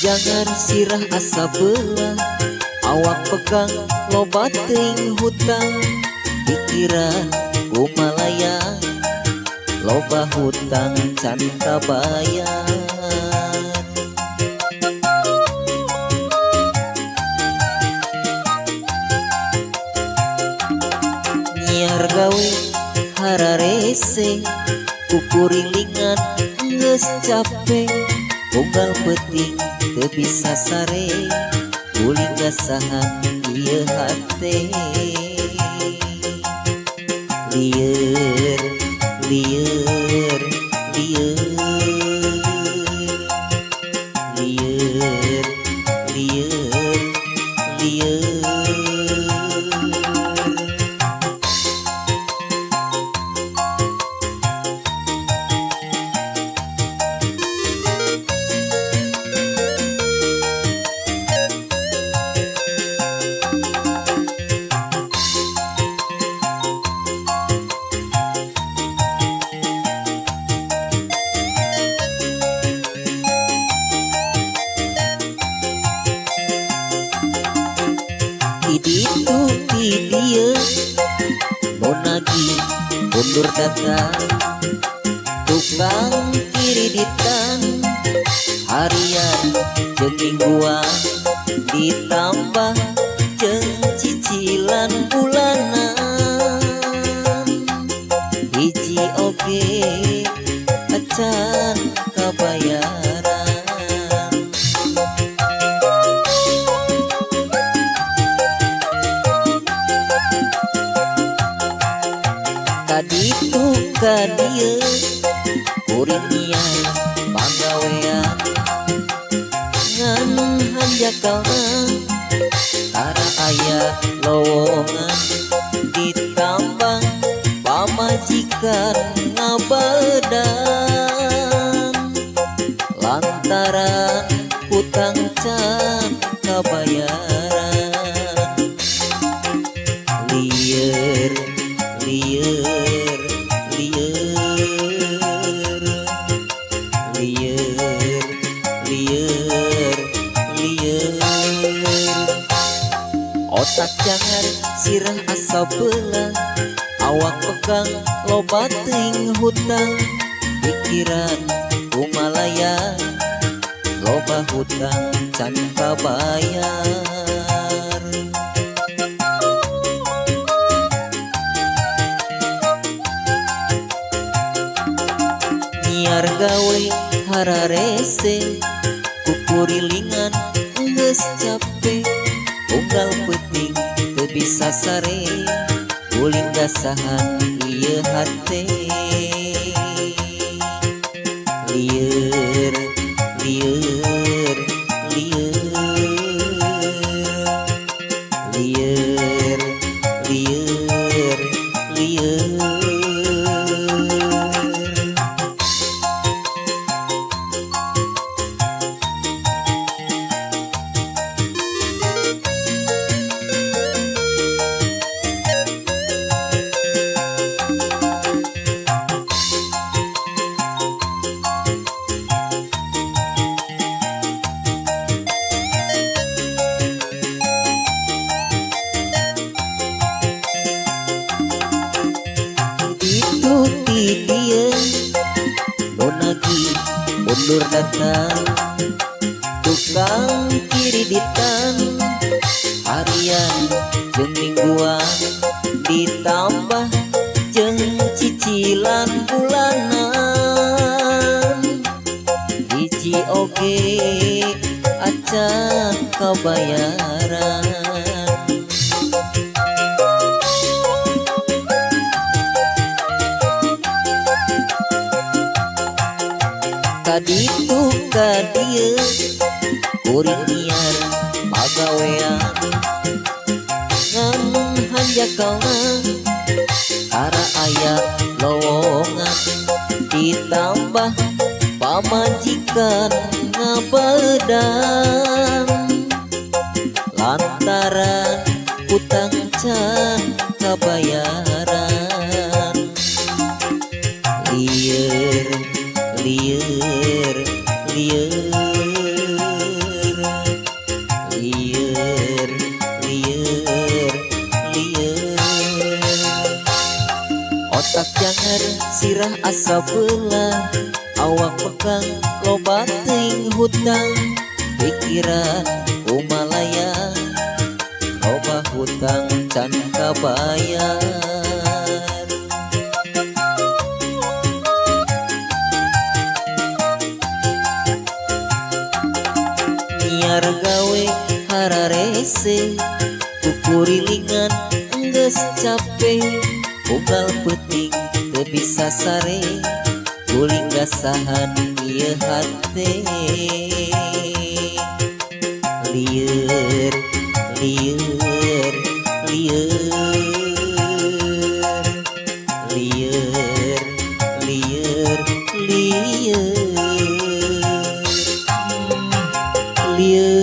jangan sirah asa belah, awak pegang loba teuing hutang, pikiran kumalaya loba hutang can kabayar. Nyiar gawe hararese kupurilingan geus capek, unggal peuting teu bisa sare uling gasahan ieu hate. Lieur lieur lieur lieur lieur lieur. Ditu di dieu monagi mundur datang, tukang kiriditan harian jeung mingguan, ditambah jeung cicilan bulanan, hiji oge acan kabayaran. Kaditu kadieu kuring nian panggawean, ngan hanjakalna tara aya lowongan, ditambah pamajikan ngabadan, lantaran hutang can kabayaran. Lieur lieur lieur lieur lieur lieur. Otak jangan sirah asa belah, awak pegang loba teuing hutang, pikiran kumalaya loba hutang can kabayar. Nyiar gawe hararese kupurilingan geus capek, unggal peuting teu bisa sare uling gasahan ieu hate. Lieur lieur lieur lieur lieur lieur. Di dieu monagi mundur datang, tukang kiriditan harian jeung mingguan, ditambah jeung cicilan bulanan, hiji oge acan kabayaran. Kaditu kadieu kuring nian pagawean, ngan hanjakalna tara aya lowongan, ditambah pamajikan ngabadan, lantaran hutang can kabayaran. Lieur lieur lieur otak jangan sirah asa belah, awak pegang loba teuing hutang, pikiran kumalaya loba hutang can kabayar. Niar gawe hararese kukurilingan enggeus capek, unggal peuting teu bisa sare kuling gasahan ieu hate. Lieur lieur lieur lieur lieur lieur lieur